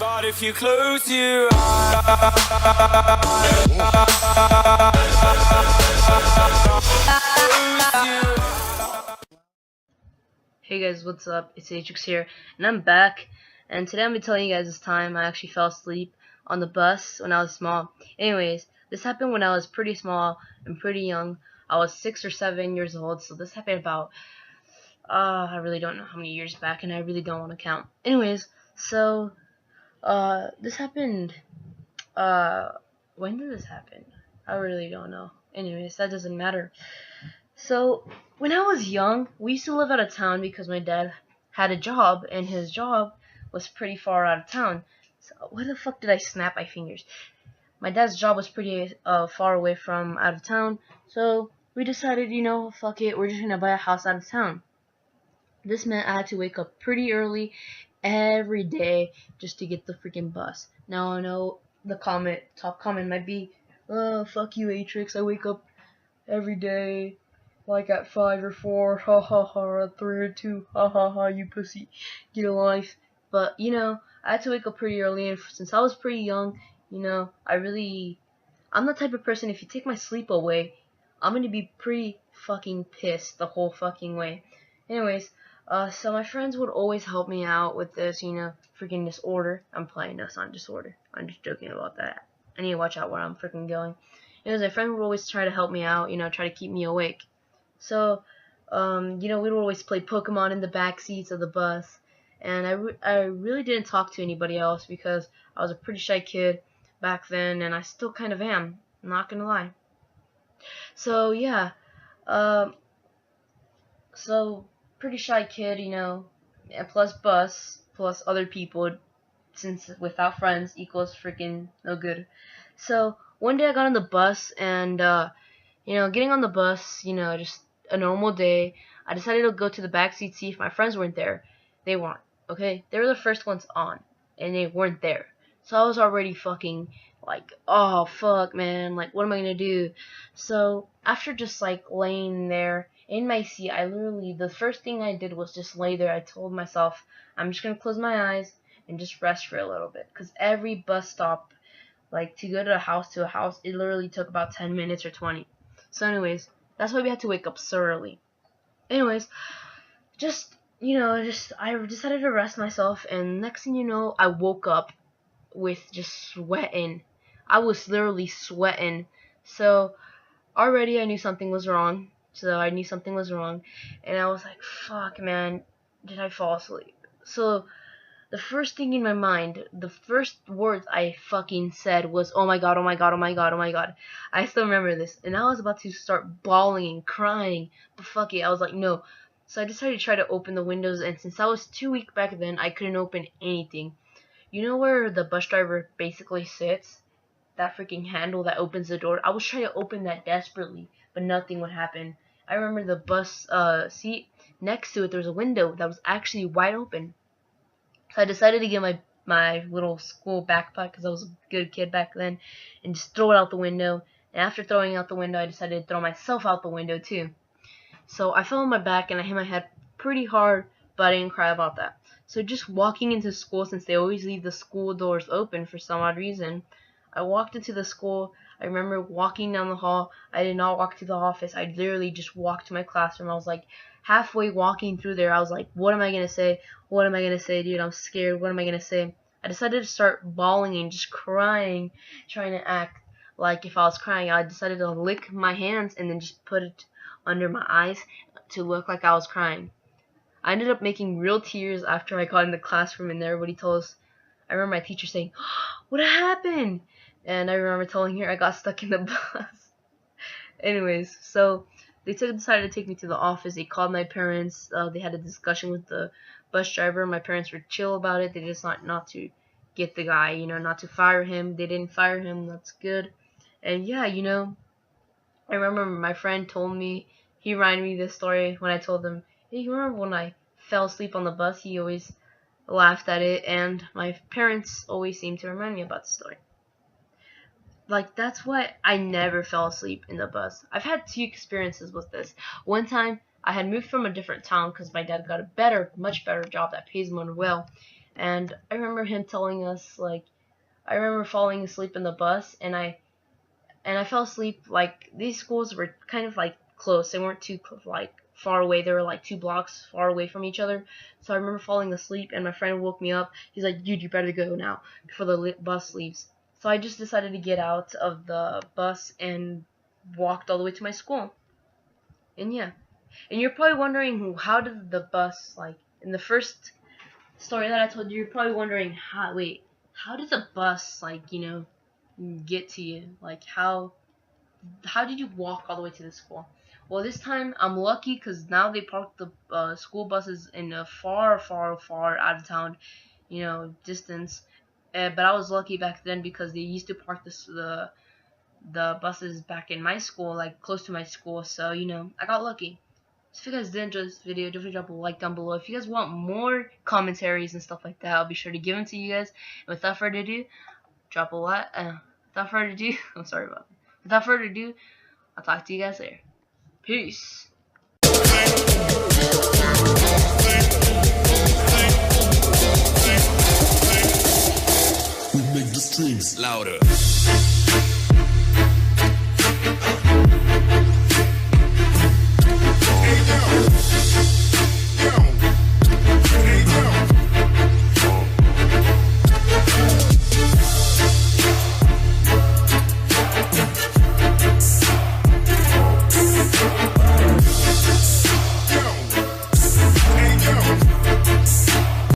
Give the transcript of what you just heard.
But if you close your eyes, Hey guys, what's up? It's Atrix here, and I'm back. And today I'm gonna be telling you guys this time I actually fell asleep on the bus when I was small. Anyways, this happened when I was pretty small and pretty young. I was 6 or 7 years old, so this happened about I really don't know how many years back, and I really don't want to count. Anyways, so this happened. When did this happen? I really don't know. Anyways, that doesn't matter. So, when I was young, we used to live out of town because my dad had a job, and his job was pretty far out of town. So, where the fuck did I snap my fingers? My dad's job was pretty far away from out of town, so we decided, fuck it, we're just gonna buy a house out of town. This meant I had to wake up pretty early every day just to get the freaking bus. Now I know the top comment might be, oh, fuck you, Atrix, I wake up every day like at 5 or 4, ha ha ha, at 3 or 2, ha ha ha, you pussy, get a life. But, I had to wake up pretty early, and since I was pretty young, I'm the type of person, if you take my sleep away, I'm gonna be pretty fucking pissed the whole fucking way. Anyways, so my friends would always help me out with this, freaking disorder. I'm playing, no, it's not disorder. I'm just joking about that. I need to watch out where I'm freaking going. Anyways, my friend would always try to help me out, try to keep me awake. So, we'd always play Pokemon in the back seats of the bus, and I really didn't talk to anybody else because I was a pretty shy kid back then, and I still kind of am, I'm not gonna lie. So, yeah, pretty shy kid, and plus bus, plus other people, since without friends equals freaking no good. So, one day I got on the bus, and, getting on the bus, just a normal day, I decided to go to the back seat, see if my friends weren't there. They weren't, okay? They were the first ones on, and they weren't there. So I was already fucking like, oh, fuck, man, like, what am I gonna do? So, after just, like, laying there in my seat, the first thing I did was just lay there. I told myself, I'm just gonna close my eyes and just rest for a little bit. Because every bus stop, like, to go to a house, it literally took about 10 minutes or 20. So anyways, that's why we had to wake up so early. Anyways, I decided to rest myself, and next thing you know, I woke up with just sweating. I was literally sweating. So already I knew something was wrong. And I was like, fuck, man, did I fall asleep? So the first thing in my mind, the first words I fucking said was, oh my god, oh my god, oh my god, oh my god. I still remember this. And I was about to start bawling and crying. But fuck it, I was like, no. So I decided to try to open the windows. And since I was too weak back then, I couldn't open anything. You know where the bus driver basically sits? That freaking handle that opens the door. I was trying to open that desperately, but nothing would happen. I remember the bus seat next to it, there was a window that was actually wide open. So I decided to get my little school backpack, because I was a good kid back then, and just throw it out the window. And after throwing it out the window, I decided to throw myself out the window too. So I fell on my back and I hit my head pretty hard, but I didn't cry about that. So just walking into school, since they always leave the school doors open for some odd reason, I walked into the school. I remember walking down the hall. I did not walk to the office. I literally just walked to my classroom. I was like halfway walking through there. I was like, what am I going to say? What am I going to say, dude? I'm scared. What am I going to say? I decided to start bawling and just crying, trying to act like if I was crying. I decided to lick my hands and then just put it under my eyes to look like I was crying. I ended up making real tears after I got in the classroom, and everybody told us. I remember my teacher saying, what happened? And I remember telling her I got stuck in the bus. Anyways, so they decided to take me to the office. They called my parents. They had a discussion with the bus driver. My parents were chill about it. They just not to get the guy, not to fire him. They didn't fire him. That's good. And yeah, I remember my friend told me, he reminded me this story when I told him, hey, you remember when I fell asleep on the bus? He always laughed at it, and my parents always seem to remind me about the story. Like, that's why I never fell asleep in the bus. I've had 2 experiences with this. One time, I had moved from a different town because my dad got a much better job that pays more well. And I remember him telling us, like, I remember falling asleep in the bus, and I fell asleep. Like, these schools were kind of like close. They weren't too like far away. They were like 2 blocks far away from each other. So I remember falling asleep, and my friend woke me up. He's like, "Dude, you better go now before the bus leaves." So I just decided to get out of the bus and walked all the way to my school. And yeah, and you're probably wondering, how did the bus, like, in the first story that I told you, you're probably wondering, how did the bus, like, get to you? Like, how did you walk all the way to the school? Well, this time I'm lucky because now they park the school buses in a far, far, far out of town, distance. But I was lucky back then because they used to park the buses back in my school, like close to my school. So I got lucky. So if you guys did enjoy this video, definitely drop a like down below. If you guys want more commentaries and stuff like that, I'll be sure to give them to you guys. And without further ado, drop a like. Without further ado, I'm sorry about that. Without further ado, I'll talk to you guys later. Peace.